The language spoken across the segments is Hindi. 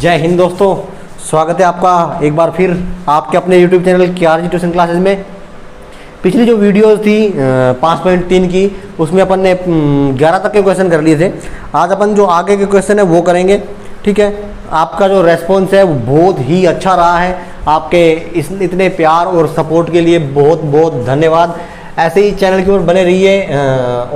जय हिंद दोस्तों, स्वागत है आपका एक बार फिर आपके अपने YouTube channel KRG tuition classes में। पिछली जो वीडियोस थी 5.3 की, उसमें अपन ने 11 तक के क्वेश्चन कर लिए थे। आज अपन जो आगे के क्वेश्चन है वो करेंगे। ठीक है, आपका जो रेस्पॉन्स है वो बहुत ही अच्छा रहा है। आपके इतने प्यार और सपोर्ट के लिए बहुत बहुत धन्यवाद। ऐसे ही चैनल की ओर बने रहिए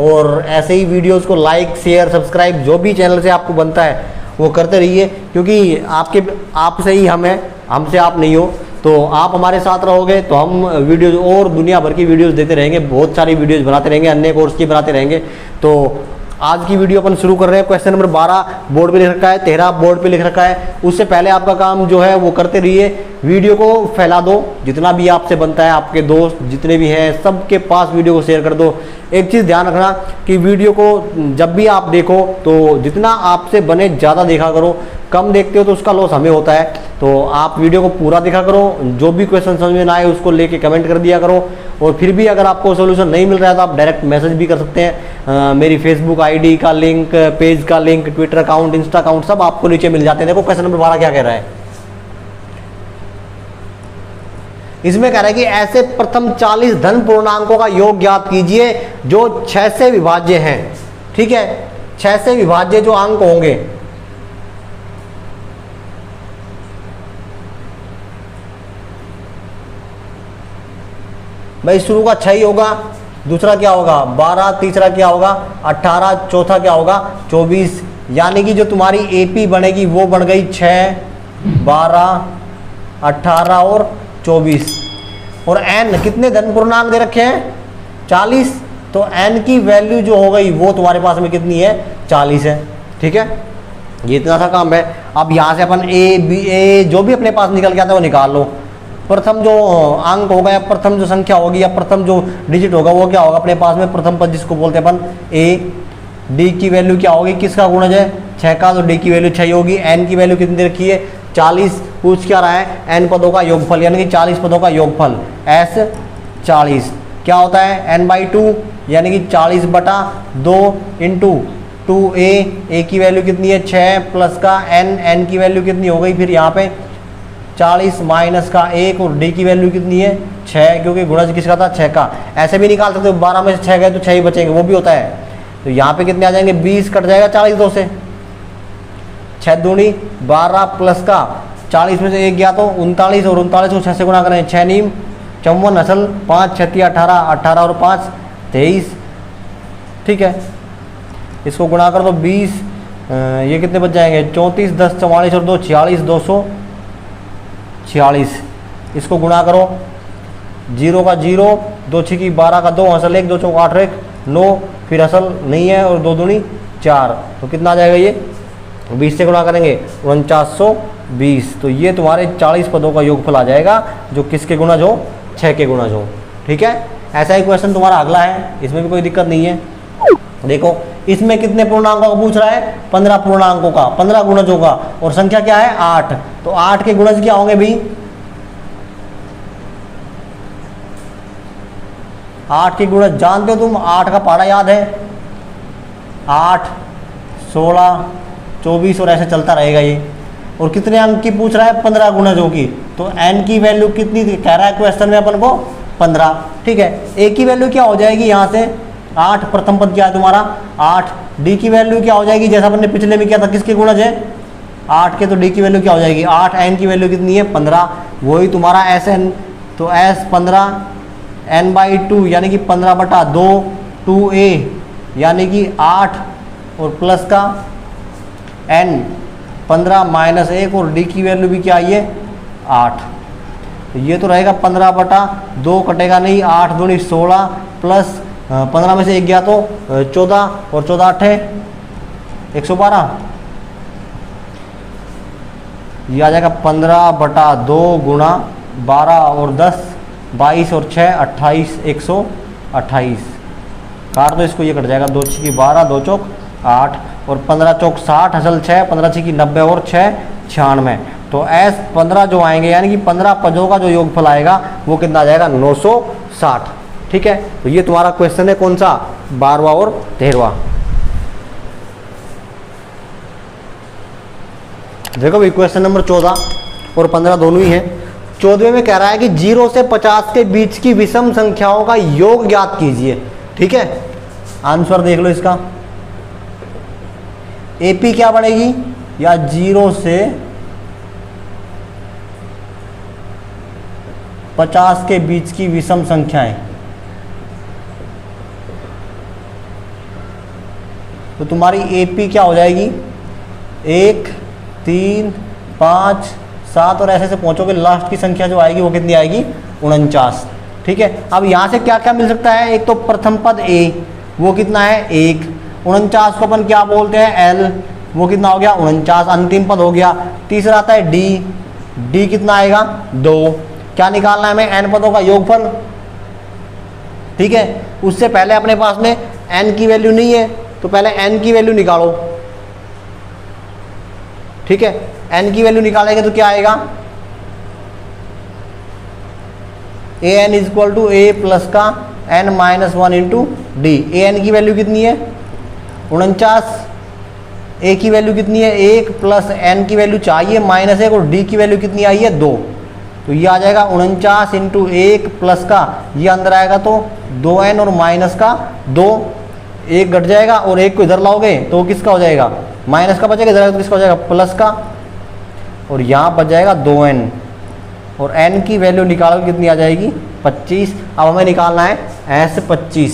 और ऐसे ही वीडियोस को लाइक शेयर सब्सक्राइब जो भी चैनल से आपको बनता है वो करते रहिए, क्योंकि आपसे ही हम हैं, हमसे आप नहीं हो। तो आप हमारे साथ रहोगे तो हम वीडियोज और दुनिया भर की वीडियोस देते रहेंगे, बहुत सारी वीडियोस बनाते रहेंगे, अन्य कोर्स की बनाते रहेंगे। तो आज की वीडियो अपन शुरू कर रहे हैं। क्वेश्चन नंबर 12 बोर्ड पे लिख रखा है, 13 बोर्ड पे लिख रखा है। उससे पहले आपका काम जो है वो करते रहिए, वीडियो को फैला दो, जितना भी आपसे बनता है, आपके दोस्त जितने भी हैं सबके पास वीडियो को शेयर कर दो। एक चीज़ ध्यान रखना कि वीडियो को जब भी आप देखो तो जितना आपसे बने ज़्यादा देखा करो, कम देखते हो तो उसका लॉस हमें होता है। तो आप वीडियो को पूरा देखा करो, जो भी क्वेश्चन समझ में ना आए उसको लेके कमेंट कर दिया करो। और फिर भी अगर आपको सोल्यूशन नहीं मिल रहा है तो आप डायरेक्ट मैसेज भी कर सकते हैं। मेरी फेसबुक आईडी का लिंक, पेज का link, Twitter account, Insta account सब आपको नीचे मिल जाते हैं। देखो क्वेश्चन नंबर 12 क्या कह रहा है। इसमें कह रहा है कि ऐसे प्रथम 40 धन पूर्णांकों का योग ज्ञात कीजिए जो 6 से विभाज्य हैं। ठीक है, 6 से विभाज्य जो अंक होंगे, भाई शुरू का 6 ही होगा, दूसरा क्या होगा 12, तीसरा क्या होगा 18, चौथा क्या होगा 24। यानी कि जो तुम्हारी एपी बनेगी वो बन गई 6, 12, 18 और 24। और एन कितने धन पूर्णांक दे रखे हैं 40, तो एन की वैल्यू जो हो गई वो तुम्हारे पास में कितनी है 40 है। ठीक है, ये इतना सा काम है। अब यहाँ से अपन ए जो भी अपने पास निकल के आता है वो निकाल लो। प्रथम जो अंक होगा या प्रथम जो संख्या होगी या प्रथम जो डिजिट होगा वो क्या होगा अपने पास में, प्रथम पद जिसको बोलते हैं अपन ए। डी की वैल्यू क्या होगी, किसका गुणज है 6 का, तो डी की वैल्यू 6 होगी। एन की वैल्यू कितनी रखी है 40। पूछ क्या रहा है एन पदों का योगफल, यानी कि 40 पदों का योगफल एस 40 क्या होता है n/2, यानी कि 40/2 इंटू 2a। ए की वैल्यू कितनी है 6 प्लस का एन की वैल्यू कितनी हो गई फिर यहाँ पे 40 माइनस का 1, और डी की वैल्यू कितनी है 6, क्योंकि गुणज किसका था 6 का। ऐसे भी निकाल सकते हो, 12 में से 6 गए तो 6 ही बचेंगे, वो भी होता है। तो यहाँ पे कितने आ जाएंगे 20 कट जाएगा 40 2 से, 6 दूनी 12 प्लस का 40 में से 1 गया तो 39, और 39 को 6 से गुणा करें 6 नीम 54 असल 5 36 18, 18 और 5 23। ठीक है, इसको गुणा कर दो 20, ये कितने बच जाएंगे 34, 10 44 और 2 46, 246। इसको गुणा करो 0 का 0, 2 6 की 12 का 2 असल 1, 2 चौक 8 1 9, फिर असल नहीं है और 2 दूनी 4, तो कितना आ जाएगा ये 20 से गुणा करेंगे 4920। तो ये तुम्हारे 40 पदों का योगफल आ जाएगा जो किसके गुणज हो 6 के गुणज हो। ठीक है, ऐसा ही क्वेश्चन तुम्हारा अगला है, इसमें भी कोई दिक्कत नहीं है। देखो इसमें कितने पूर्णांकों का पूछ रहा है 15 पूर्णांकों का, 15 गुणज होगा और संख्या क्या है 8, तो 8 के गुणज क्या होंगे भाई 8 के गुणज जानते हो तुम, 8 का पहाड़ा याद है 8 16 24 और ऐसे चलता रहेगा ये। और कितने अंक की पूछ रहा है 15 गुणजों की, तो n की वैल्यू कितनी कह रहा है क्वेश्चन में अपन को 15। ठीक है, a की वैल्यू क्या हो जाएगी यहाँ से 8, प्रथम पद क्या है तुम्हारा 8। डी की वैल्यू क्या हो जाएगी जैसा अपन ने पिछले में किया था, किसके गुणज है 8 के, तो डी की वैल्यू क्या हो जाएगी 8। एन की वैल्यू कितनी है 15, वही तुम्हारा एस एन, तो एस 15 n/2 यानी कि 15/2 2a यानी कि 8 और प्लस का n 15 माइनस 1, और डी की वैल्यू भी क्या आई है 8। तो ये तो रहेगा 15/2 कटेगा नहीं, 8 दूनी 16 प्लस 15 में से 1 गया तो 14, और 14 8 112, ये आ जाएगा 15/2 गुणा 12 और 10 22 और 6 28 128। काट दो इसको, ये कट जाएगा 2 6 की 12, 2 चौक 8 और 15 चौक 60 असल 6, 15 6 की 90 और 6 96। तो एस 15 जो आएंगे यानी कि 15 पदों का जो योगफल आएगा वो कितना आ जाएगा 960। ठीक है, तो ये तुम्हारा क्वेश्चन है कौन सा 12वां और 13वां। देखो भाई क्वेश्चन नंबर 14 और 15 दोनों ही है। 14वें में कह रहा है कि 0 से 50 के बीच की विषम संख्याओं का योग ज्ञात कीजिए। ठीक है, आंसर देख लो इसका। एपी क्या बढ़ेगी, या 0 से 50 के बीच की विषम संख्याएं, तो तुम्हारी एपी क्या हो जाएगी, 1, 3, 5, 7 और ऐसे से पहुंचोगे, लास्ट की संख्या जो आएगी वो कितनी आएगी, 49। ठीक है, अब यहाँ से क्या क्या मिल सकता है, एक तो प्रथम पद ए, वो कितना है 1, 49 को अपन क्या बोलते हैं एल, वो कितना हो गया 49, अंतिम पद हो गया। तीसरा आता है डी, डी कितना आएगा 2। क्या निकालना है हमें, एन पदों का योगफल। ठीक है, उससे पहले अपने पास में एन की वैल्यू नहीं है, तो पहले एन की वैल्यू निकालो। ठीक है, एन की वैल्यू निकालेंगे तो क्या आएगा, A N is equal to A plus का N minus 1 into D. A N की वैल्यू कितनी है 49, ए की वैल्यू कितनी है 1 प्लस एन की वैल्यू चाहिए -1 और डी की वैल्यू कितनी आई है 2, तो ये आ जाएगा 49 इंटू 1 प्लस का, ये अंदर आएगा तो 2n और माइनस का 2, 1 घट जाएगा और 1 को इधर लाओगे तो किसका हो जाएगा, माइनस का बचेगा, इधर तो किसका हो जाएगा प्लस का, और यहाँ बच जाएगा 2n और n की वैल्यू निकालोगे कितनी आ जाएगी 25। अब हमें निकालना है S25,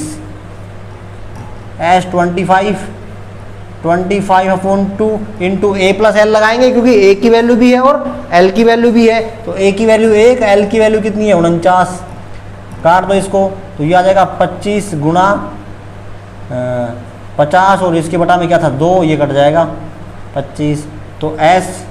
S25/2 into A plus L लगाएंगे, क्योंकि ए की वैल्यू भी है और एल की वैल्यू भी है, तो ए की वैल्यू 1, एल की वैल्यू कितनी है 49। काट दो इसको, तो ये आ जाएगा 25 गुणा 50 और इसके बटा में क्या था 2, ये कट जाएगा 25। तो एस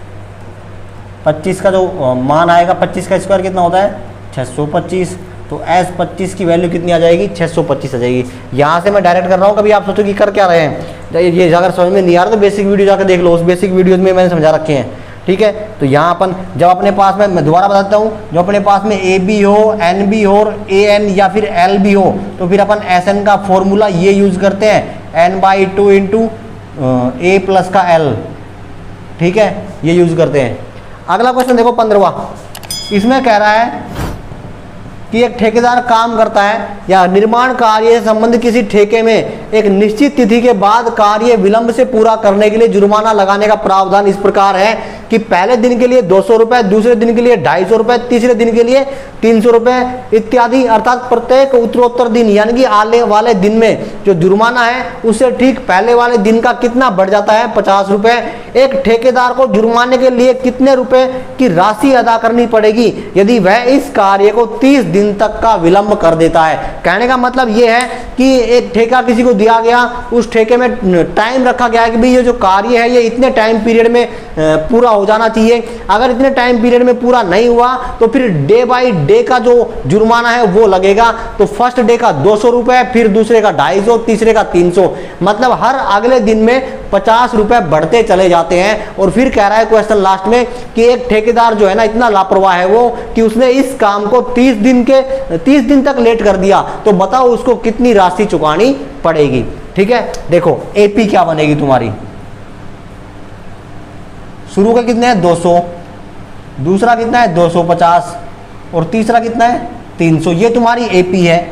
25 का जो मान आएगा, 25 का स्क्वायर कितना होता है 625, तो एस 25 की वैल्यू कितनी आ जाएगी 625 आ जाएगी। यहाँ से मैं डायरेक्ट कर रहा हूँ, कभी आप सोचो कि कर क्या रहे हैं, ये अगर समझ में नहीं आ रहा तो बेसिक वीडियो जाकर देख लो, उस बेसिक वीडियोज में मैंने समझा रखे हैं। ठीक है, तो यहाँ अपन जब अपने पास में, मैं दोबारा बताता हूँ, जो अपने पास में ए बी हो, एन बी हो और ए एन या फिर एल बी हो, तो फिर अपन एस एन का फॉर्मूला ये यूज करते हैं n/2 इंटू ए प्लस का एल। ठीक है, ये यूज करते हैं। अगला क्वेश्चन देखो 15वां, इसमें कह रहा है कि एक ठेकेदार काम करता है या निर्माण कार्य से संबंधित किसी ठेके में एक निश्चित तिथि के बाद कार्य विलंब से पूरा करने के लिए जुर्माना लगाने का प्रावधान इस प्रकार है कि पहले दिन के लिए 200 रुपए, दूसरे दिन के लिए 250 रुपए, तीसरे दिन के लिए 300 रुपए इत्यादि, अर्थात प्रत्येक उत्तरोत्तर दिन यानी कि आने वाले दिन में जो जुर्माना है उससे ठीक पहले वाले दिन का कितना बढ़ जाता है 50 रुपए। एक ठेकेदार को जुर्माने के लिए कितने रुपए की राशि अदा करनी पड़ेगी यदि वह इस कार्य को 30 दिन तक का विलंब कर देता है। कहने का मतलब यह है कि एक ठेका किसी को दिया गया, उस ठेके में टाइम रखा गया है कि भाई ये जो कार्य है ये इतने टाइम पीरियड में पूरा हो जाना चाहिए। अगर इतने टाइम पीरियड में पूरा नहीं हुआ तो फिर डे बाय डे का जो जुर्माना है वो लगेगा। तो फर्स्ट डे का 200 रुपए, फिर दूसरे का 250, तीसरे का 300, मतलब हर अगले दिन में 50 रुपए बढ़ते चले जाते हैं। और फिर कह रहा है क्वेश्चन लास्ट में कि एक ठेकेदार जो है ना इतना लापरवाह है वो कि उसने इस काम को 30 दिन तक लेट कर दिया, तो बताओ उसको कितनी राशि चुकानी पड़ेगी। ठीक है, देखो एपी क्या बनेगी तुम्हारी, शुरू का कितना है 200, दूसरा कितना है 250 और तीसरा कितना है 300, ये तुम्हारी एपी है।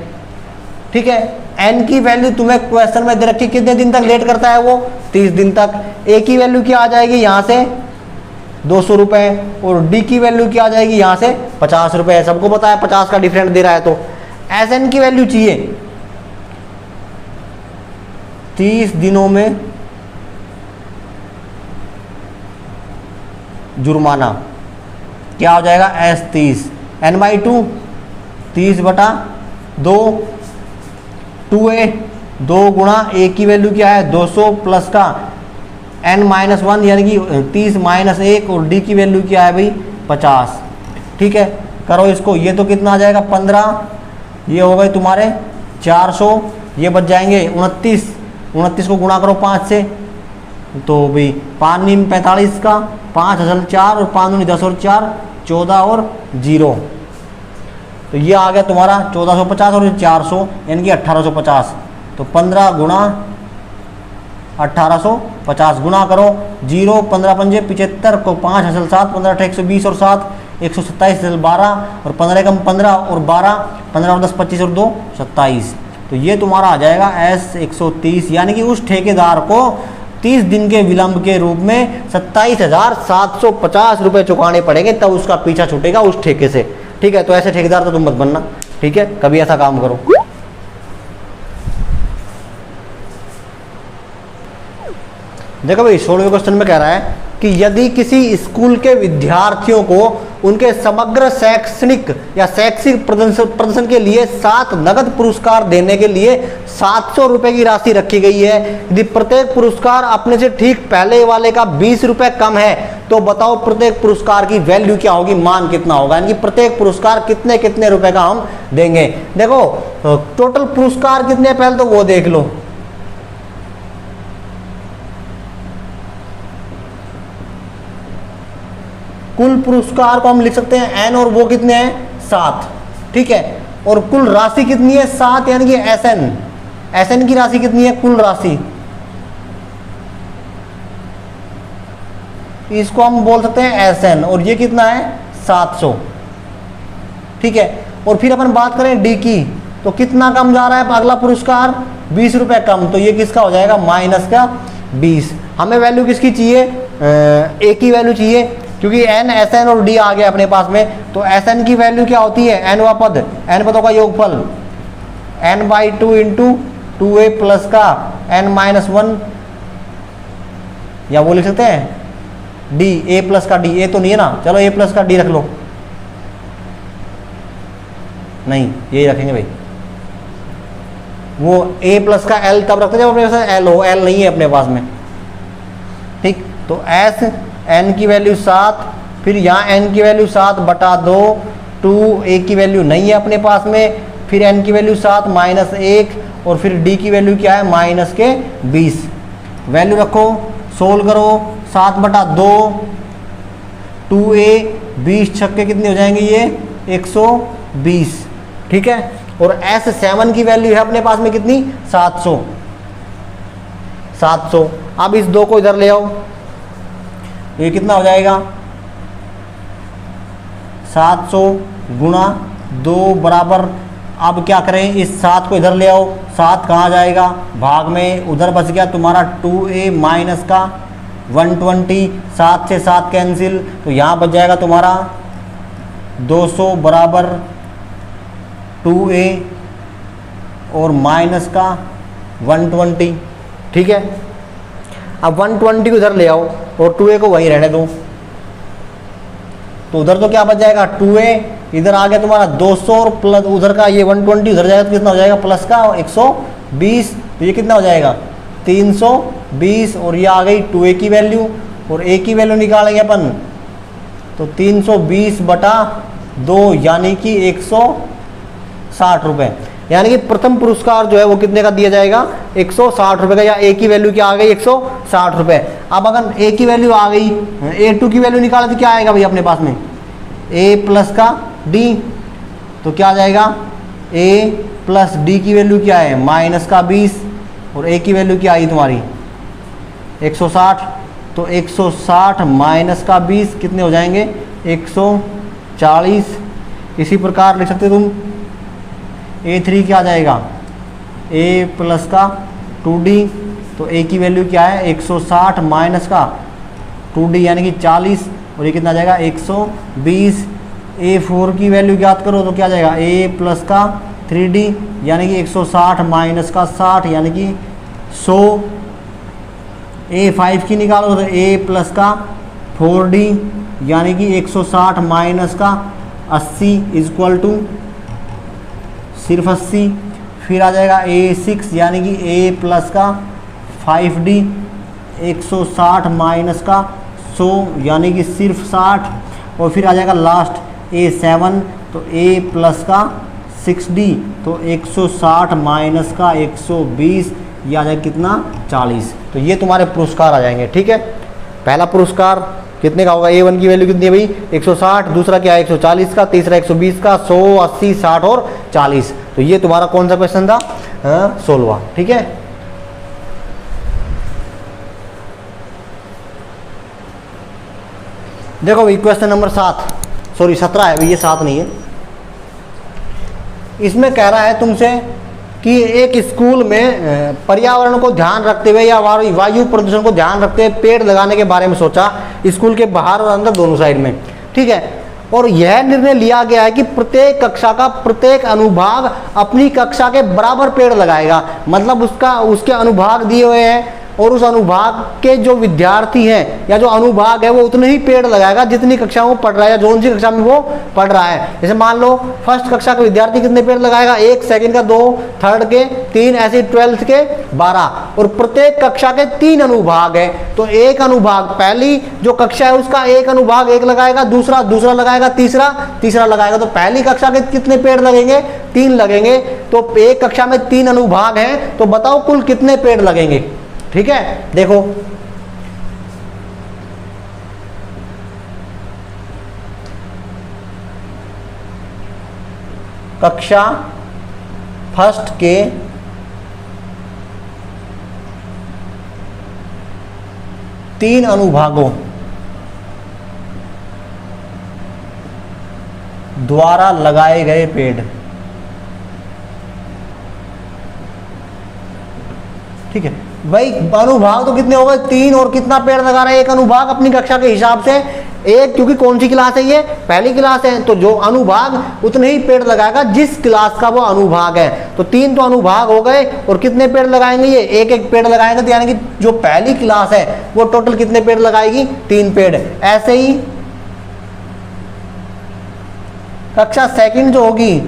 ठीक है, एन की वैल्यू तुम्हें क्वेश्चन में दे रखी, कितने दिन तक लेट करता है वो 30 दिन तक। ए की वैल्यू क्या आ जाएगी यहां से 200 रुपए और डी की वैल्यू क्या आ जाएगी यहां से 50 रुपए। सबको पता है 50 का डिफरेंट दे रहा है, तो एस एन की वैल्यू चाहिए 30 दिनों में जुर्माना, क्या हो जाएगा एस 30 n/2 30/2 2a 2 गुणा ए की वैल्यू क्या है 200 प्लस का n-1 यानी कि 30 - 1 और डी की वैल्यू क्या है भाई 50। ठीक है, करो इसको, ये तो कितना आ जाएगा 15, ये हो गए तुम्हारे 400, ये बच जाएंगे 29 को गुणा करो 5 से, तो भाई 5 × 45 का 5 × 4 और 5 × 10 और 4 14 और 0, तो ये आ गया तुम्हारा 1450 और 400 यानी कि 1850। तो 15 गुणा 1850 50 गुना करो, 0 15 पंजे 75 को 5 असल 7, 15 अठे 120 और 7 127 असल 12 और 15 कम 15 और 12, 15 और 10 25 और 2 27। तो ये तुम्हारा आ जाएगा S 130, यानी कि उस ठेकेदार को 30 दिन के विलंब के रूप में 27,750 रुपये चुकाने पड़ेंगे, तब उसका पीछा छूटेगा उस ठेके से। ठीक है, तो ऐसे ठेकेदार तो तुम मत बनना। ठीक है, कभी ऐसा काम करो। देखो भाई 16वें क्वेश्चन में कह रहा है कि यदि किसी स्कूल के विद्यार्थियों को उनके समग्र शैक्षणिक या शैक्षिक प्रदर्शन के लिए 7 नगद पुरस्कार देने के लिए 700 रुपए की राशि रखी गई है, यदि प्रत्येक पुरस्कार अपने से ठीक पहले वाले का 20 रुपए कम है, तो बताओ प्रत्येक पुरस्कार की वैल्यू क्या होगी, मान कितना होगा, यानी कि प्रत्येक पुरस्कार कितने कितने रुपए का हम देंगे। देखो टोटल पुरस्कार कितने, पहले तो वो देख लो। कुल पुरस्कार को हम लिख सकते हैं n, और वो कितने हैं 7। ठीक है, और कुल राशि कितनी है 7, यानी कि SN की राशि कितनी है, कुल राशि इसको हम बोल सकते हैं SN, और ये कितना है 700। ठीक है, और फिर अपन बात करें D की, तो कितना कम जा रहा है अगला पुरस्कार, 20 रुपए कम, तो ये किसका हो जाएगा माइनस का 20। हमें वैल्यू किसकी चाहिए, A की वैल्यू चाहिए, क्योंकि n SN और D आ गया अपने पास में। तो SN की वैल्यू क्या होती है, n वा पद, n पदों का योगफल n/2 इंटू 2a प्लस का n-1, या वो लिख सकते हैं D, a प्लस का D, a तो नहीं है ना, चलो a प्लस का D रख लो, नहीं यही रखेंगे भाई। वो a प्लस का L तब रखते हैं जब अपने पास L हो, L नहीं है अपने पास में। ठीक, तो S n की वैल्यू 7, फिर यहाँ n की वैल्यू 7/2, 2a की वैल्यू नहीं है अपने पास में, फिर n की वैल्यू 7 माइनस 1, और फिर d की वैल्यू क्या है माइनस के 20। वैल्यू रखो, सोल्व करो, 7/2, 2a 20 छक्के कितने हो जाएंगे ये 120। ठीक है, और S7 की वैल्यू है अपने पास में कितनी 700। अब इस 2 को इधर ले आओ, तो ये कितना हो जाएगा 700 गुणा 2 बराबर, अब क्या करें, इस 7 को इधर ले आओ, 7 कहाँ जाएगा भाग में, उधर बच गया तुम्हारा 2a माइनस का 120, 7 से 7 कैंसिल, तो यहाँ बच जाएगा तुम्हारा 200 बराबर 2a और माइनस का 120। ठीक है, अब 120 को इधर ले आओ और 2a को वहीं रहने दो, तो उधर तो क्या बच जाएगा 2a, इधर आ गया तुम्हारा 200 और प्लस उधर का ये 120 उधर जाएगा तो कितना हो जाएगा प्लस का 120, तो ये कितना हो जाएगा 320, और ये आ गई 2a की वैल्यू, और a की वैल्यू निकालेंगे अपन, तो 320/2 यानी कि 160 रुपये, यानी कि प्रथम पुरस्कार जो है वो कितने का दिया जाएगा 160 रुपये का, या a की वैल्यू क्या आ गई 160 रुपये। अब अगर a की वैल्यू आ गई, a2 की वैल्यू निकाले तो क्या आएगा भाई अपने पास में a प्लस का d, तो क्या आ जाएगा a प्लस d की वैल्यू क्या है माइनस का 20, और a की वैल्यू क्या आई तुम्हारी 160, तो 160 माइनस का 20 कितने हो जाएंगे 140। इसी प्रकार लिख सकते तुम A3 क्या आ जाएगा a प्लस का 2d, तो a की वैल्यू क्या है 160 माइनस का 2d यानी कि 40, और ये कितना आ जाएगा 120। A4 की वैल्यू ज्ञात करो तो क्या आ जाएगा a प्लस का 3d यानी कि 160 माइनस का 60 यानी कि 100। A5 की निकालो तो a प्लस का 4d यानी कि 160 माइनस का 80 इक्वल टू सिर्फ 80। फिर आ जाएगा A6 यानी कि a प्लस का 5d 160 माइनस का 100 यानी कि सिर्फ 60, और फिर आ जाएगा लास्ट A7 तो a प्लस का 6d तो 160 माइनस का 120, ये आ जाएगा कितना 40। तो ये तुम्हारे पुरस्कार आ जाएंगे। ठीक है, पहला पुरस्कार कितने का होगा, A1 की वैल्यू कितनी है भाई 160, दूसरा क्या है 140 का, तीसरा 120 का, 100, 80, 60 और 40। तो ये तुम्हारा कौन सा क्वेश्चन था 16वां। ठीक है, देखो भाई क्वेश्चन नंबर 17 है, ये 7 नहीं है। इसमें कह रहा है तुमसे कि एक स्कूल में पर्यावरण को ध्यान रखते हुए या वायु प्रदूषण को ध्यान रखते हुए पेड़ लगाने के बारे में सोचा, स्कूल के बाहर और अंदर दोनों साइड में, ठीक है। और यह निर्णय लिया गया है कि प्रत्येक कक्षा का प्रत्येक अनुभाग अपनी कक्षा के बराबर पेड़ लगाएगा। मतलब उसके अनुभाग दिए हुए हैं और उस अनुभाग के जो विद्यार्थी हैं या जो अनुभाग है वो उतने ही पेड़ लगाएगा जितनी कक्षा में वो पढ़ रहा है या जो सी कक्षा में वो पढ़ रहा है। जैसे मान लो फर्स्ट कक्षा का विद्यार्थी कितने पेड़ लगाएगा, 1, सेकंड का 2, थर्ड के 3, ऐसे 12th के 12। और प्रत्येक कक्षा के 3 अनुभाग है, तो एक अनुभाग, पहली जो कक्षा है उसका एक अनुभाग 1 लगाएगा, दूसरा लगाएगा, तीसरा लगाएगा। तो पहली कक्षा के कितने पेड़ लगेंगे, 3 लगेंगे। तो एक कक्षा में 3 अनुभाग हैं, तो बताओ कुल कितने पेड़ लगेंगे। ठीक है, देखो कक्षा फर्स्ट के 3 अनुभागों द्वारा लगाए गए पेड़, ठीक है भाई। अनुभाग तो कितने हो गए, 3, और कितना पेड़ लगा रहे हैं एक अनुभाग अपनी कक्षा के हिसाब से, एक, क्योंकि कौन सी क्लास है ये, पहली क्लास है, तो जो अनुभाग उतने ही पेड़ लगाएगा जिस क्लास का वो अनुभाग है। तो 3 तो अनुभाग हो गए, और कितने पेड़ लगाएंगे ये, एक पेड़ लगाएंगे। तो यानी कि जो पहली क्लास है वो टोटल कितने पेड़ लगाएगी, 3 पेड़। ऐसे ही कक्षा सेकंड जो होगी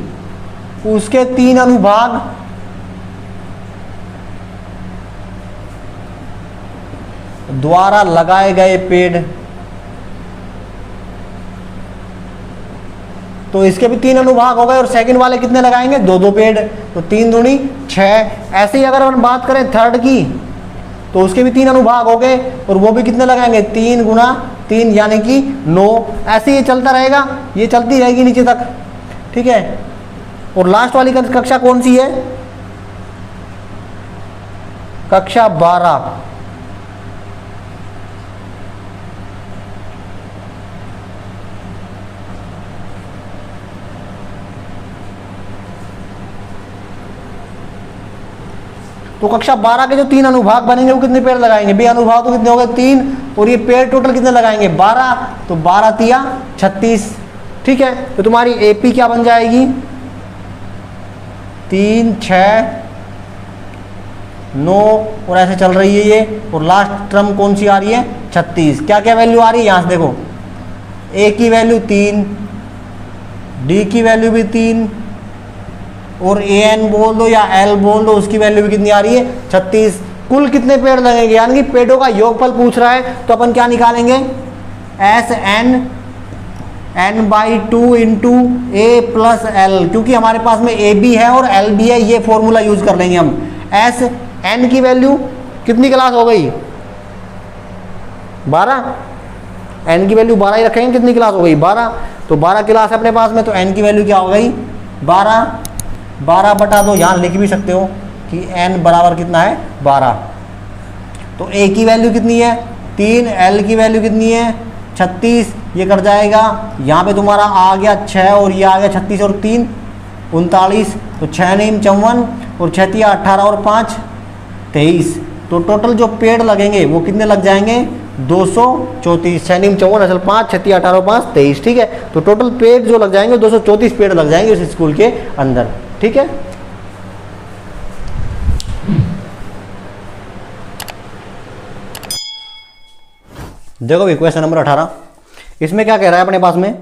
उसके 3 अनुभाग द्वारा लगाए गए पेड़, तो इसके भी 3 अनुभाग हो गए, और सेकंड वाले कितने लगाएंगे, 2 पेड़, तो 3 दूनी 6। ऐसे ही अगर हम बात करें थर्ड की, तो उसके भी 3 अनुभाग हो गए, और वो भी कितने लगाएंगे, 3 गुना 3 यानी कि 9। ऐसे ये चलता रहेगा, ये चलती रहेगी नीचे तक, ठीक है। और लास्ट वाली कक्षा कौन सी है, कक्षा 12। तो कक्षा 12 के जो 3 अनुभाग बनेंगे वो कितने पेड़ लगाएंगे, बे अनुभाग तो कितने हो गए, 3, और ये पेड़ टोटल कितने लगाएंगे, 12, तो 12 तिया 36, ठीक है। तो तुम्हारी एपी क्या बन जाएगी, 3, 6, 9, और ऐसे चल रही है ये। और लास्ट टर्म कौन सी आ रही है, 36। क्या क्या वैल्यू आ रही है, यहां से देखो, ए की वैल्यू 3, डी की वैल्यू भी 3, और ए एन बोल दो या एल बोल दो, उसकी वैल्यू भी कितनी आ रही है, 36। कुल कितने पेड़ लगेंगे, यानी कि पेड़ों का योगफल पूछ रहा है, तो अपन क्या निकालेंगे, SN/2 into A plus L, क्योंकि हमारे पास में ए भी है और एल भी है, ये फॉर्मूला यूज कर लेंगे हम। SN की वैल्यू कितनी क्लास हो गई, 12, n की वैल्यू 12 ही रखेंगे, कितनी क्लास हो गई, 12। तो 12 क्लास है अपने पास में, तो n की वैल्यू क्या हो गई, 12 बटा 2, यहाँ लिख भी सकते हो कि n बराबर कितना है, 12। तो a की वैल्यू कितनी है, 3, l की वैल्यू कितनी है, 36, ये कट जाएगा, यहाँ पे तुम्हारा आ गया 6 और ये आ गया 36 और 3 39, तो 6 9 54, और 6 3 18 और 5 23। तो टोटल जो पेड़ लगेंगे वो कितने लग जाएंगे, 234। 6 9 54 असल 5, 6 3 18 और 5 23, ठीक है। तो टोटल पेड़ जो लग जाएंगे 234 पेड़ लग जाएंगे उस स्कूल के अंदर, ठीक है। देखो भाई क्वेश्चन नंबर 18, इसमें क्या कह रहा है अपने पास में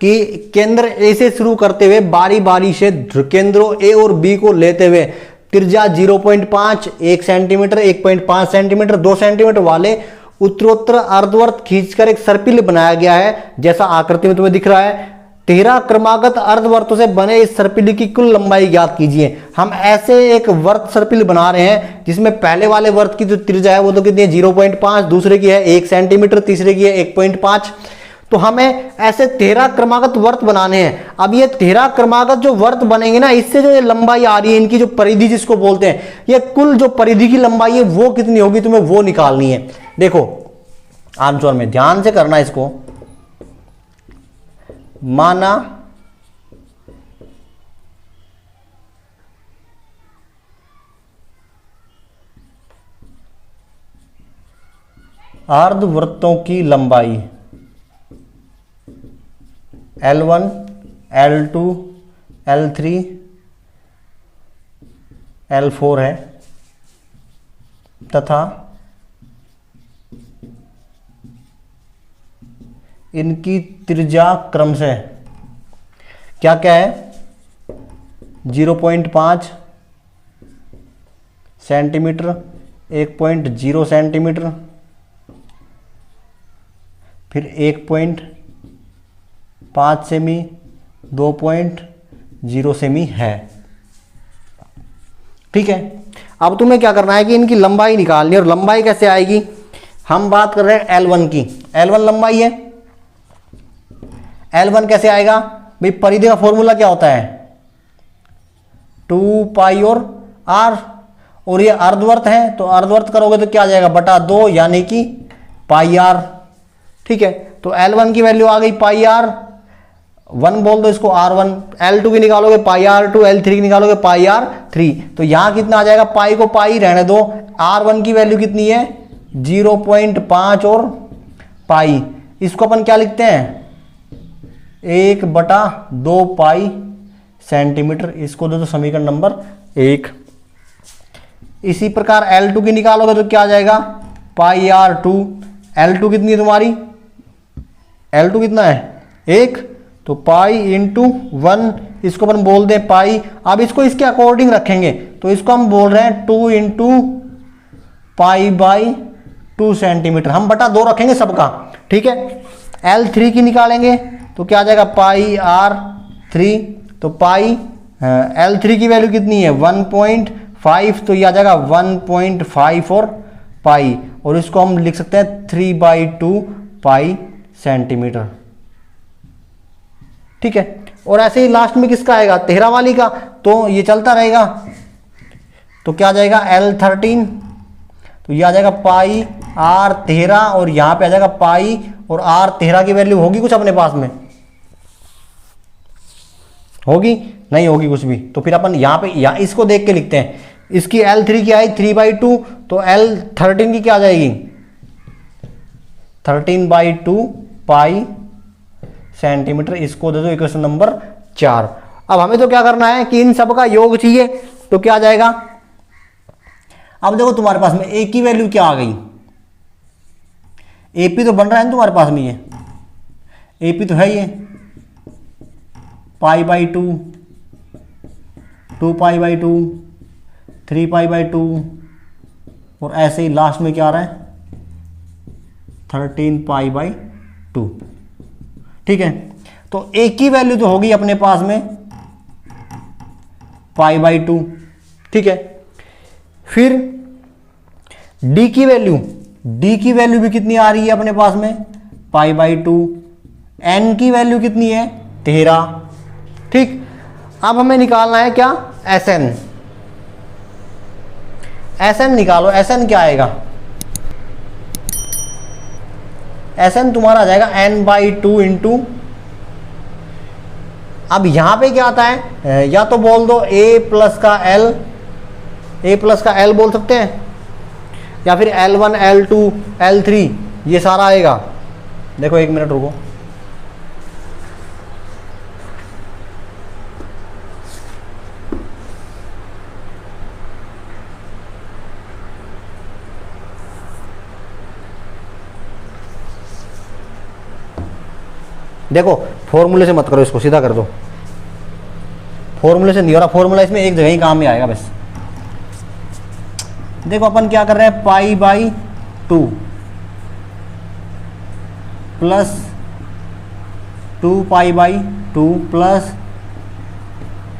कि केंद्र ए से शुरू करते हुए बारी बारी से केंद्रों ए और बी को लेते हुए त्रिज्या 0.5, 1 सेंटीमीटर, 1.5 सेंटीमीटर, 2 सेंटीमीटर वाले उत्तरोत्तर अर्धवृत्त खींचकर एक सर्पिल बनाया गया है, जैसा आकृति में तुम्हें दिख रहा है। 13 क्रमागत अर्धवृत्तों से बने इस सर्पिल की कुल लंबाई ज्ञात कीजिए। हम ऐसे एक वर्त सर्पिल बना रहे हैं जिसमें पहले वाले वर्त की जो त्रिज्या है वो तो कितनी है, 0.5, दूसरे की है 1 सेंटीमीटर, तीसरे की है 1.5। तो हमें ऐसे 13 क्रमागत वर्त बनाने हैं। अब ये 13 क्रमागत जो वर्त बनेंगे ना, इससे जो ये लंबाई आ रही है, इनकी जो परिधि जिसको बोलते हैं, ये कुल जो परिधि की लंबाई है वो कितनी होगी, तुम्हें वो निकालनी है। देखो आंसर में ध्यान से करना इसको। माना अर्धवृत्तों की लंबाई L1, L2, L3, L4 है तथा इनकी त्रिज्या क्रमशः क्या क्या है, 0.5 सेंटीमीटर, 1.0 सेंटीमीटर, फिर 1.5 सेमी, 2.0 सेमी है। ठीक है, अब तुम्हें क्या करना है कि इनकी लंबाई निकालनी है। और लंबाई कैसे आएगी, हम बात कर रहे हैं L1 की। L1 लंबाई है, L1 कैसे आएगा भाई, परिधि का फॉर्मूला क्या होता है 2 पाई और R, और ये अर्धवर्त है तो अर्धवर्त करोगे तो क्या आ जाएगा बटा 2 यानी कि पाई R। ठीक है, तो L1 की वैल्यू आ गई पाई R, 1 बोल दो इसको R1, L2 की निकालोगे पाई R2, L3 की निकालोगे पाई R3। तो यहां कितना आ जाएगा, पाई को पाई रहने दो, R1 की वैल्यू कितनी है 0.5 और पाई, इसको अपन क्या लिखते हैं 1/2 पाई सेंटीमीटर, इसको दे दो समीकरण नंबर 1। इसी प्रकार L2 की निकालोगे तो क्या आ जाएगा पाई R2, L2 कितनी है तुम्हारी, L2 कितना है 1, तो पाई इंटू 1, इसको अपन बोल दें पाई। अब इसको इसके अकॉर्डिंग रखेंगे तो इसको हम बोल रहे हैं 2 इंटू पाई बाई 2 सेंटीमीटर, हम बटा 2 रखेंगे सबका। ठीक है, L3 की निकालेंगे तो क्या आ जाएगा पाई R3, तो पाई L3 की वैल्यू कितनी है 1.5, तो ये आ जाएगा 1.5 और पाई, और इसको हम लिख सकते हैं 3/2 पाई सेंटीमीटर। ठीक है, और ऐसे ही लास्ट में किसका आएगा तेरह वाली का, तो ये चलता रहेगा, तो क्या आ जाएगा L13, तो ये आ जाएगा पाई R13, और यहां पे आ जाएगा पाई, और R13 की वैल्यू होगी कुछ अपने पास में, होगी नहीं होगी कुछ भी, तो फिर अपन यहां पे इसको देख के लिखते हैं। इसकी L3 की आई 3/2, तो L13 की क्या आ जाएगी 13/2 पाई सेंटीमीटर, इसको दे दो इक्वेशन नंबर 4। अब हमें तो क्या करना है कि इन सब का योग चाहिए, तो क्या आ जाएगा, अब देखो तुम्हारे पास में ए की वैल्यू क्या आ गई, एपी तो बन रहा है ना तुम्हारे पास में, ये एपी तो है ये पाई/2, 2 पाई/2, 3 पाई/2, और ऐसे ही लास्ट में क्या आ रहा है 13 पाई/2। ठीक है, तो ए की वैल्यू तो होगी अपने पास में पाई/2। ठीक है, फिर डी की वैल्यू भी कितनी आ रही है अपने पास में पाई/2, एन की वैल्यू कितनी है 13। ठीक, अब हमें निकालना है क्या एसएन, एसएन निकालो, एसएन क्या आएगा, एसएन तुम्हारा आ जाएगा n/2 इंटू, अब यहां पे क्या आता है, या तो बोल दो a प्लस का l बोल सकते हैं, या फिर L1, L2, L3 ये सारा आएगा। देखो एक मिनट रुको, देखो फॉर्मूले से मत करो, इसको सीधा कर दो, फॉर्मूले से नहीं हो रहा, फॉर्मूला इसमें एक जगह ही काम में आएगा बस। देखो अपन क्या कर रहे हैं पाई/2 प्लस 2 पाई/2 प्लस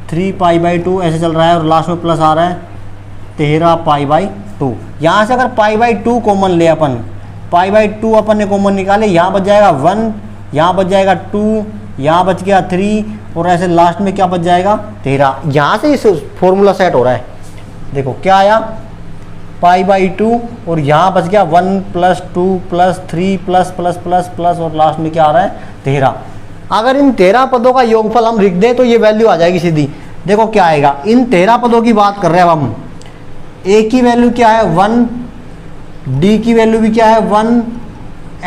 3 पाई/2 ऐसे चल रहा है, और लास्ट में प्लस आ रहा है 13 पाई/2। यहां से अगर पाई/2 कॉमन ले अपन, पाई/2 अपन ने कॉमन निकाले, यहां बच जाएगा 1, यहाँ बच जाएगा 2, यहाँ बच गया 3, और ऐसे लास्ट में क्या बच जाएगा 13। यहाँ से इस फॉर्मूला सेट हो रहा है। देखो क्या आया π/2 और यहाँ बच गया 1 + 2 + 3 ++++ और लास्ट में क्या आ रहा है 13। अगर इन 13 पदों का योगफल हम लिख दें तो ये वैल्यू आ जाएगी सीधी। देखो क्या आएगा, इन 13 पदों की बात कर रहे हैं अब हम। a की वैल्यू क्या है 1, d की वैल्यू भी क्या है 1,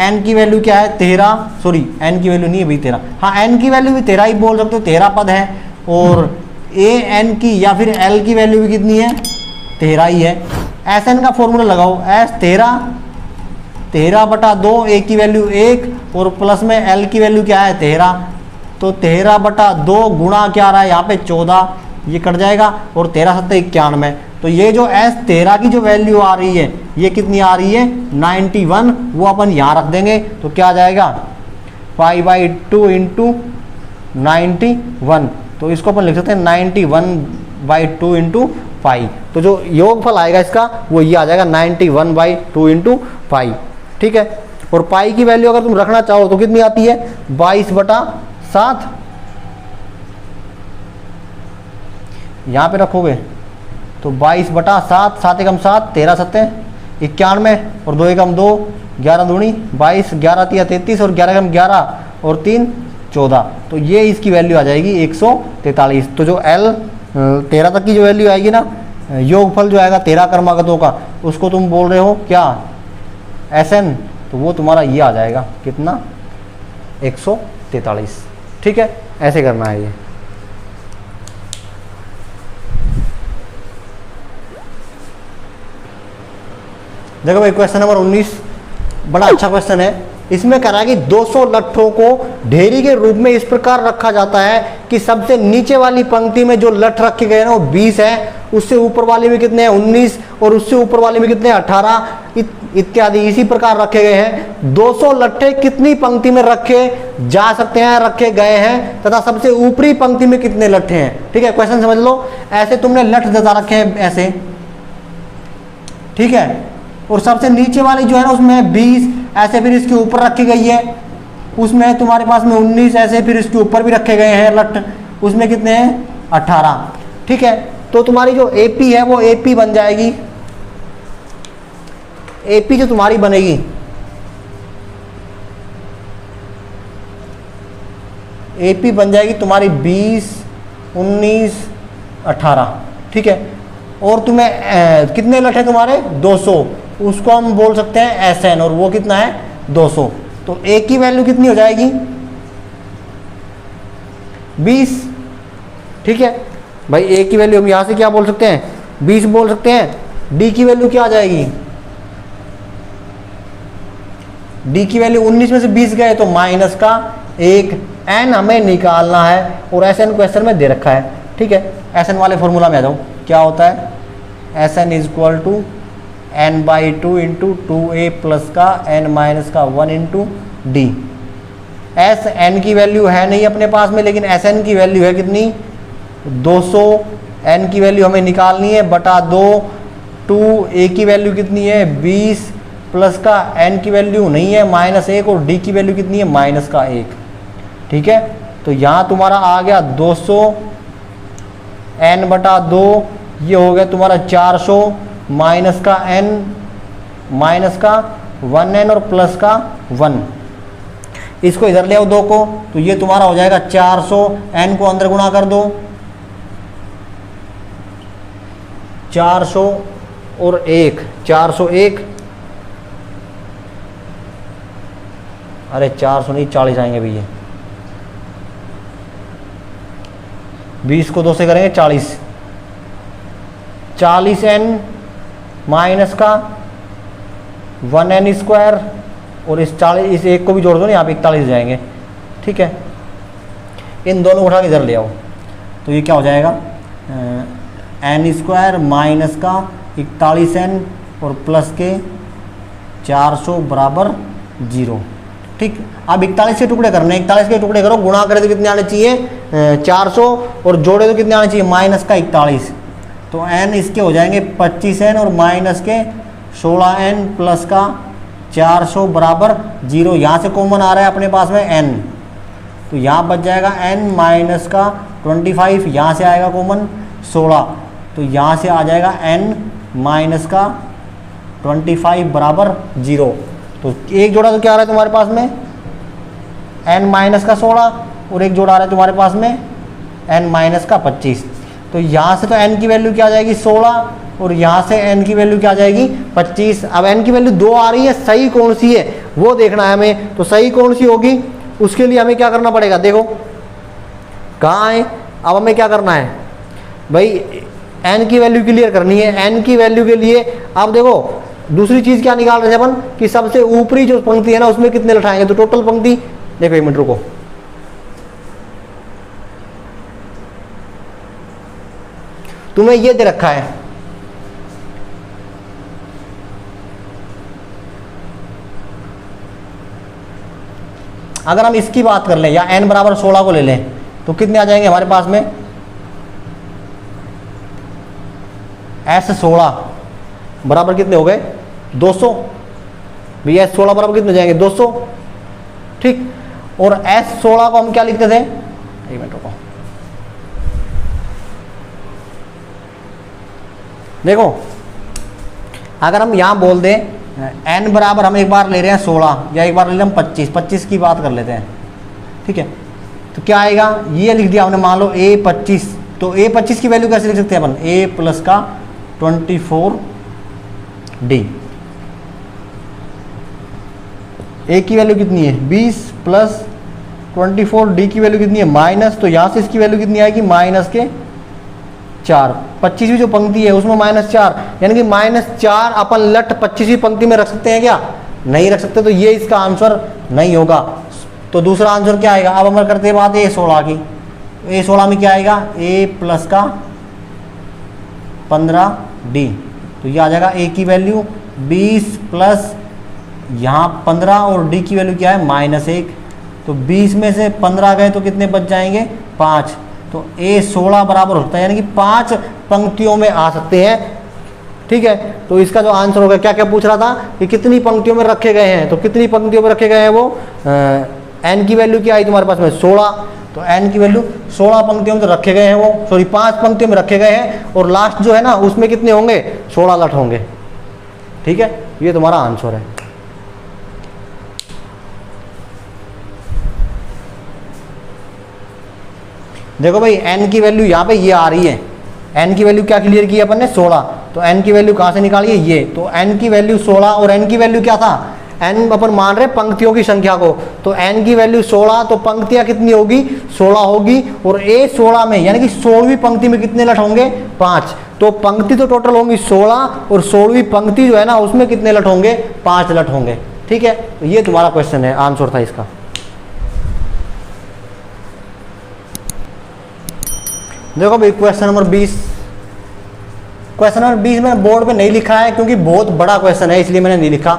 n की वैल्यू क्या है 13, सॉरी n की वैल्यू नहीं है भाई 13, हाँ n की वैल्यू भी 13 ही बोल सकते हो, 13 पद है। और a n की या फिर l की वैल्यू भी कितनी है 13 ही है। Sn का फॉर्मूला लगाओ, S 13/2, a की वैल्यू 1 और प्लस में l की वैल्यू क्या है 13, तो 13/2 गुणा क्या रहा है यहाँ पे 14, ये कट जाएगा और 13 7 91। तो ये जो S 13 की जो वैल्यू आ रही है ये कितनी आ रही है 91, वो अपन यहाँ रख देंगे तो क्या आ जाएगा 5/2 × 91, तो इसको अपन लिख सकते हैं 91/2 × 5। तो जो योगफल आएगा इसका वो ये आ जाएगा 91/2 × 5, ठीक है। और पाई की वैल्यू अगर तुम रखना चाहो तो कितनी आती है 22/7, यहाँ पे रखोगे तो 22/7, 7 × 7 13 7 91 और 2 × 2 11 दूनी 22, 11 × 33 और 11 × 11 और 3 14, तो ये इसकी वैल्यू आ जाएगी 143। तो जो L 13 तक की जो वैल्यू आएगी ना, योगफल जो आएगा 13 क्रमागतों का, उसको तुम बोल रहे हो क्या Sn, तो वो तुम्हारा ये आ जाएगा कितना 143, ठीक है। ऐसे करना है ये। देखो भाई क्वेश्चन नंबर 19 बड़ा अच्छा क्वेश्चन है। इसमें कह रहा है कि 200 लट्ठों को ढेरी के रूप में इस प्रकार रखा जाता है कि सबसे नीचे वाली पंक्ति में जो लट्ठ रखे गए ना वो 20 है, उससे ऊपर वाले में कितने हैं 19 और उससे ऊपर वाले में कितने 18 इत्यादि इसी प्रकार रखे गए हैं। 200 लट्ठे कितनी पंक्ति में रखे जा सकते हैं, रखे गए हैं, तथा सबसे ऊपरी पंक्ति में कितने लट्ठे हैं, ठीक है। क्वेश्चन समझ लो, ऐसे तुमने लट्ठ जता रखे हैं ऐसे, ठीक है, और सबसे नीचे वाली जो है ना उसमें 20 ऐसे, फिर इसके ऊपर रखी गई है, उसमें तुम्हारे पास में 19 ऐसे, फिर इसके ऊपर भी रखे गए हैं लट्ठ, उसमें कितने हैं 18, ठीक है। तो तुम्हारी जो AP है वो AP बन जाएगी, AP जो तुम्हारी बनेगी AP बन जाएगी तुम्हारी 20 19 18, ठीक है। और तुम्हें कितने लट्ठे तुम्हारे 200, उसको हम बोल सकते हैं Sn और वो कितना है 200, तो A की वैल्यू कितनी हो जाएगी 20, ठीक है भाई। A की वैल्यू हम यहाँ से क्या बोल सकते हैं 20 बोल सकते हैं। D की वैल्यू क्या आ जाएगी, D की वैल्यू 19 में से 20 गए तो -1, N हमें निकालना है और Sn क्वेश्चन में दे रखा है, ठीक है। Sn वाले फॉर्मूला में आ जाओ, क्या होता है Sn = n/2 × 2a प्लस का n माइनस का 1 × d। Sn की वैल्यू है नहीं अपने पास में, लेकिन Sn की वैल्यू है कितनी 200, n की वैल्यू हमें निकालनी है /2, 2a की वैल्यू कितनी है 20 प्लस का n की वैल्यू नहीं है -1 और d की वैल्यू कितनी है -1, ठीक है। तो यहाँ तुम्हारा आ गया 200 n/2, ये हो गया तुम्हारा 400 माइनस का n माइनस का 1n और प्लस का 1, इसको इधर ले आओ 2 को, तो ये तुम्हारा हो जाएगा 400, n को अंदर गुणा कर दो 400 और 1 401, अरे 400 नहीं 40 आएंगे भैया, 20 को 2 से करेंगे 40n माइनस का 1n² और इस 1 को भी जोड़ दो ना, यहाँ पे 41 जाएंगे, ठीक है। इन दोनों को उठा के इधर ले आओ, तो ये क्या हो जाएगा n² माइनस का 41n और प्लस के 400 = 0, ठीक। अब 41 के टुकड़े करने, 41 के टुकड़े करो, गुणा करे तो कितने आने चाहिए 400 और जोड़े तो कितने आने चाहिए -41, तो n इसके हो जाएंगे 25n और माइनस के 16n प्लस का 400 = 0। यहाँ से कॉमन आ रहा है अपने पास में n, तो यहाँ बच जाएगा n माइनस का 25, यहाँ से आएगा कॉमन 16, तो यहाँ से आ जाएगा n माइनस का 25 बराबर 0। तो एक जोड़ा तो क्या आ रहा है तुम्हारे पास में n माइनस का 16 और एक जोड़ा आ रहा है तुम्हारे पास में n माइनस का 25। तो यहाँ से तो n की वैल्यू क्या आ जाएगी 16 और यहाँ से n की वैल्यू क्या आ जाएगी 25। अब n की वैल्यू 2 आ रही है, सही कौन सी है वो देखना है हमें। तो सही कौन सी होगी उसके लिए हमें क्या करना पड़ेगा, देखो कहाँ है। अब हमें क्या करना है भाई, n की वैल्यू क्लियर करनी है। n की वैल्यू के लिए अब देखो दूसरी चीज क्या निकाल रहे थे अपन कि सबसे ऊपरी जो पंक्ति है ना उसमें कितने लठाएंगे। तो टोटल पंक्ति देखो, 1 मिनट रुको, तुम्हें ये दे रखा है अगर हम इसकी बात कर लें या n बराबर 16 को ले लें तो कितने आ जाएंगे हमारे पास में S16 बराबर कितने हो गए 200। भैया S16 बराबर कितने जाएंगे 200, ठीक। और S16 को हम क्या लिखते थे, 1 मिनट रुको, देखो अगर हम यहां बोल दें n बराबर हम एक बार ले रहे हैं 16 या एक बार ले रहे हैं हम 25 की बात कर लेते हैं, ठीक है। तो क्या आएगा, ये लिख दिया हमने, मान लो a25। तो a25 की वैल्यू कैसे लिख सकते हैं अपन, a प्लस का 24d। a की वैल्यू कितनी है 20 प्लस 24d की वैल्यू कितनी है माइनस, तो यहां से इसकी वैल्यू कितनी आएगी माइनस के 4। 25वीं जो पंक्ति है उसमें -4, यानी कि -4 अपन लट 25वीं पंक्ति में रख सकते हैं क्या, नहीं रख सकते। तो ये इसका आंसर नहीं होगा। तो दूसरा आंसर क्या आएगा, अब हम करते हैं बात a16 की। a16 में क्या आएगा a प्लस का 15d। तो ये आ जाएगा a की वैल्यू 20 प्लस यहाँ 15 और d की वैल्यू क्या है -1। तो 20 में से 15 गए तो कितने बच जाएंगे 5। तो a16 बराबर होता है, यानी कि 5 पंक्तियों में आ सकते हैं, ठीक है। तो इसका जो आंसर होगा, क्या क्या पूछ रहा था कि कितनी पंक्तियों में रखे गए हैं, तो कितनी पंक्तियों में रखे गए हैं वो n की वैल्यू क्या आई तुम्हारे पास में 16। तो n की वैल्यू 16 पंक्तियों में तो रखे गए हैं वो, सॉरी 5 पंक्तियों में रखे गए हैं और लास्ट जो है ना उसमें कितने होंगे 16 लट होंगे, ठीक है। ये तुम्हारा आंसर है। देखो भाई n की वैल्यू यहाँ पे ये आ रही है, n की वैल्यू क्या क्लियर की अपन ने 16। तो n की वैल्यू कहाँ से निकाली है ये, तो n की वैल्यू 16 और n की वैल्यू क्या था, n अपन मान रहे पंक्तियों की संख्या को। तो n की वैल्यू 16, तो पंक्तियां कितनी होगी 16 होगी। और a16 में यानी कि 16वीं पंक्ति में कितने लट होंगे 5। तो पंक्ति तो टोटल होंगी 16 और 16वीं पंक्ति जो है ना उसमें कितने लट होंगे 5 लट होंगे, ठीक है। तो ये तुम्हारा क्वेश्चन है, आंसर था इसका। देखो भाई क्वेश्चन नंबर 20। क्वेश्चन नंबर 20 मैंने बोर्ड पे नहीं लिखा है क्योंकि बहुत बड़ा क्वेश्चन है, इसलिए मैंने नहीं लिखा।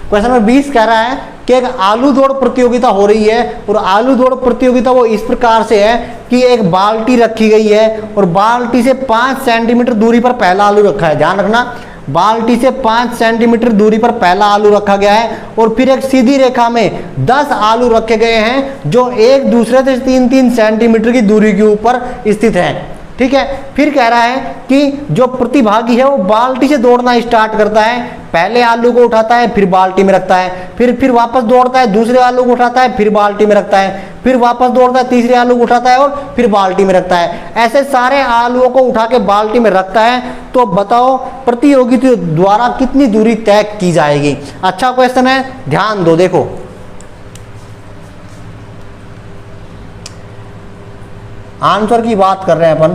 क्वेश्चन नंबर 20 कह रहा है कि एक आलू दौड़ प्रतियोगिता हो रही है और आलू दौड़ प्रतियोगिता वो इस प्रकार से है कि एक बाल्टी रखी गई है और बाल्टी से 5 सेंटीमीटर दूरी पर पहला आलू रखा है। ध्यान रखना, बाल्टी से 5 सेंटीमीटर दूरी पर पहला आलू रखा गया है और फिर एक सीधी रेखा में 10 आलू रखे गए हैं जो एक दूसरे से 3-3 सेंटीमीटर की दूरी के ऊपर स्थित हैं, ठीक है। फिर कह रहा है कि जो प्रतिभागी है वो बाल्टी से दौड़ना स्टार्ट करता है, पहले आलू को उठाता है फिर बाल्टी में रखता है, फिर वापस दौड़ता है दूसरे आलू को उठाता है फिर बाल्टी में रखता है, फिर वापस दौड़ता है तीसरे आलू को उठाता है और फिर बाल्टी में रखता है। ऐसे सारे आलूओं को उठा के बाल्टी में रखता है। तो बताओ प्रतियोगी द्वारा कितनी दूरी तय की जाएगी। अच्छा क्वेश्चन है, ध्यान दो। देखो आंसर की बात कर रहे हैं अपन,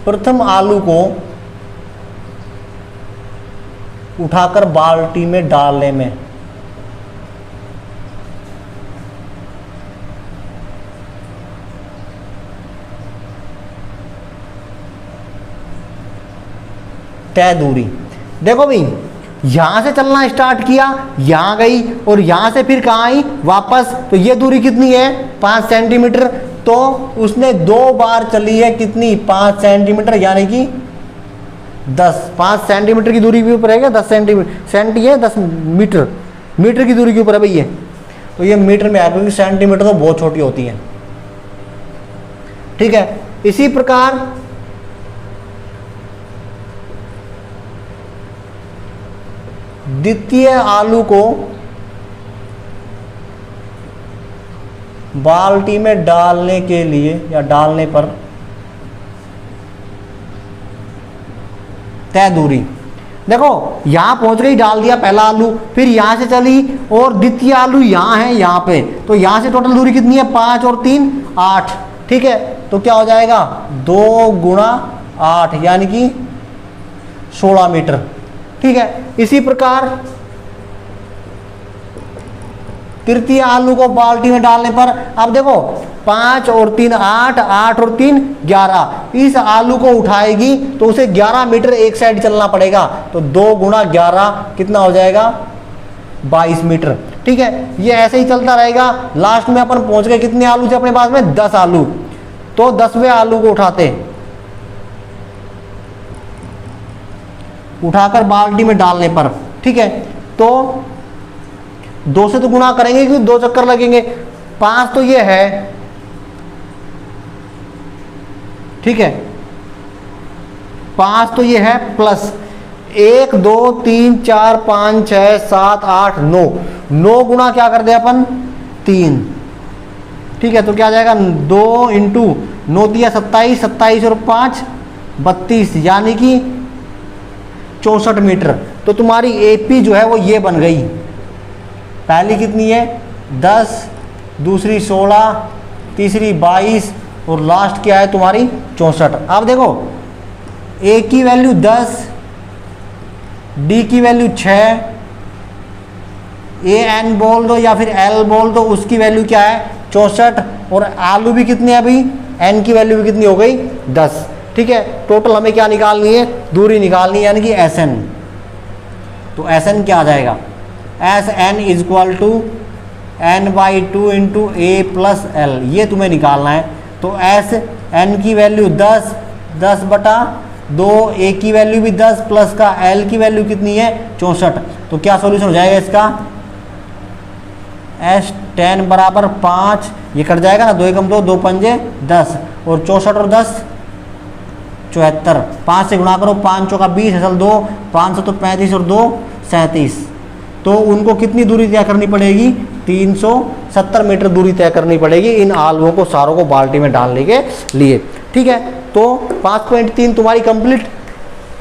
प्रथम आलू को उठाकर बाल्टी में डालने में तय दूरी। देखो भाई यहां से चलना स्टार्ट किया, यहां गई और यहां से फिर कहां आई वापस। तो ये दूरी कितनी है 5 सेंटीमीटर। तो उसने 2 बार चली है कितनी 5 सेंटीमीटर, यानी कि 5 सेंटीमीटर की दूरी के ऊपर है क्या 10 सेंटीमीटर, सेंटी है 10 मीटर, मीटर की दूरी के ऊपर है भाई ये। तो ये मीटर में आएगा क्योंकि सेंटीमीटर तो बहुत छोटी होती है, ठीक है। इसी प्रकार द्वितीय आलू को बाल्टी में डालने के लिए या डालने पर तय दूरी, देखो यहां पहुंच गई, डाल दिया पहला आलू, फिर यहां से चली और द्वितीय आलू यहां है यहां पे, तो यहां से टोटल दूरी कितनी है 5 और 3 8, ठीक है। तो क्या हो जाएगा 2 गुणा 8 यानी कि 16 मीटर, ठीक है। इसी प्रकार तृतीय आलू को बाल्टी में डालने पर, अब देखो 5 और 3 8, 8 और 3 11, इस आलू को उठाएगी तो उसे 11 मीटर एक साइड चलना पड़ेगा, तो 2 गुणा 11 कितना हो जाएगा 22 मीटर, ठीक है। ये ऐसे ही चलता रहेगा। लास्ट में अपन पहुंच गए, कितने आलू थे अपने पास में 10 आलू, तो 10वें आलू को उठाकर बाल्टी में डालने पर, ठीक है, तो 2 से तो गुणा करेंगे क्योंकि 2 चक्कर लगेंगे, 5 तो ये है, ठीक है, 5 तो ये है प्लस 1 2 3 4 5 6 7 8 9, 9 गुणा क्या कर दे अपन 3, ठीक है। तो क्या आ जाएगा 2 इंटू 9 दिया 27, 27 और 5 32 यानी कि 64 मीटर। तो तुम्हारी एपी जो है वो ये बन गई, पहली कितनी है 10, दूसरी 16, तीसरी 22 और लास्ट क्या है तुम्हारी 64। अब देखो ए की वैल्यू 10, डी की वैल्यू 6, ए एन बोल दो या फिर एल बोल दो, उसकी वैल्यू क्या है 64, और आलू भी कितने अभी एन की वैल्यू भी कितनी हो गई 10, ठीक है। टोटल हमें क्या निकालनी है दूरी निकालनी है यानी कि एस एन। तो एस एन क्या आ जाएगा S N is equal to n/2 into A plus L, ये तुम्हें निकालना है। तो एस एन की वैल्यू 10, 10/2, ए की वैल्यू भी 10 प्लस का एल की वैल्यू कितनी है 64। तो क्या सॉल्यूशन हो जाएगा इसका S10 बराबर 5, ये कट जाएगा ना, 2 एकम 2, 2 पंजे 10 और 64 और 10 74, 5 से गुणा करो, 5 चौका 20 असल 2, 500 तो 35 और 2 37। तो उनको कितनी दूरी तय करनी पड़ेगी 370 मीटर दूरी तय करनी पड़ेगी इन आलुओं को सारों को बाल्टी में डालने के लिए, ठीक है। तो 5.3 तुम्हारी कंप्लीट।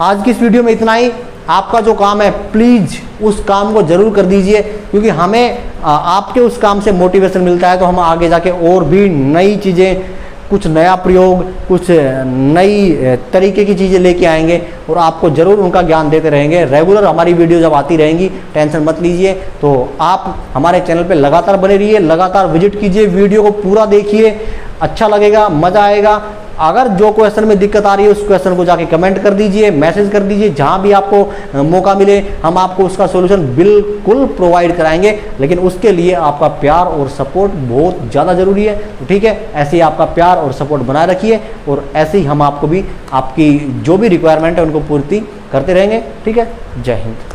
आज की इस वीडियो में इतना ही। आपका जो काम है प्लीज़ उस काम को ज़रूर कर दीजिए, क्योंकि हमें आपके उस काम से मोटिवेशन मिलता है, तो हम आगे जाके और भी नई चीज़ें, कुछ नया प्रयोग, कुछ नई तरीके की चीज़ें लेके आएंगे और आपको ज़रूर उनका ज्ञान देते रहेंगे। रेगुलर हमारी वीडियो जब आती रहेंगी, टेंशन मत लीजिए। तो आप हमारे चैनल पे लगातार बने रहिए, लगातार विजिट कीजिए, वीडियो को पूरा देखिए, अच्छा लगेगा, मज़ा आएगा। अगर जो क्वेश्चन में दिक्कत आ रही है उस क्वेश्चन को जाके कमेंट कर दीजिए, मैसेज कर दीजिए, जहाँ भी आपको मौका मिले हम आपको उसका सॉल्यूशन बिल्कुल प्रोवाइड कराएंगे। लेकिन उसके लिए आपका प्यार और सपोर्ट बहुत ज़्यादा ज़रूरी है। तो ठीक है, ऐसे ही आपका प्यार और सपोर्ट बनाए रखिए और ऐसे ही हम आपको भी आपकी जो भी रिक्वायरमेंट है उनको पूर्ति करते रहेंगे। ठीक है, जय हिंद।